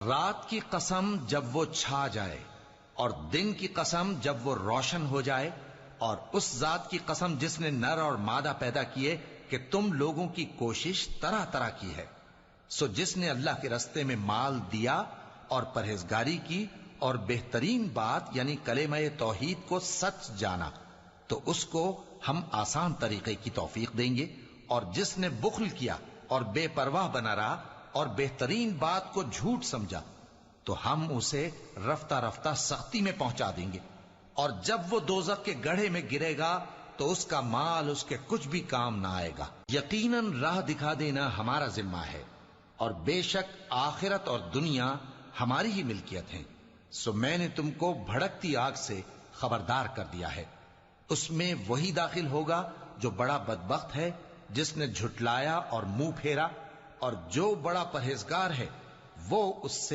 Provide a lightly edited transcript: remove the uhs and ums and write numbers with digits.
رات کی قسم جب وہ چھا جائے اور دن کی قسم جب وہ روشن ہو جائے، اور اس ذات کی قسم جس نے نر اور مادہ پیدا کیے کہ تم لوگوں کی کوشش طرح طرح کی ہے۔ سو جس نے اللہ کے رستے میں مال دیا اور پرہیزگاری کی اور بہترین بات یعنی کلمہ توحید کو سچ جانا، تو اس کو ہم آسان طریقے کی توفیق دیں گے، اور جس نے بخل کیا اور بے پرواہ بنا رہا اور بہترین بات کو جھوٹ سمجھا، تو ہم اسے رفتہ رفتہ سختی میں پہنچا دیں گے، اور جب وہ دوزخ کے گڑھے میں گرے گا تو اس کا مال اس کے کچھ بھی کام نہ آئے گا۔ یقیناً راہ دکھا دینا ہمارا ذمہ ہے، اور بے شک آخرت اور دنیا ہماری ہی ملکیت ہیں۔ سو میں نے تم کو بھڑکتی آگ سے خبردار کر دیا ہے، اس میں وہی داخل ہوگا جو بڑا بدبخت ہے، جس نے جھٹلایا اور منہ پھیرا، اور جو بڑا پرہیزگار ہے وہ اس سے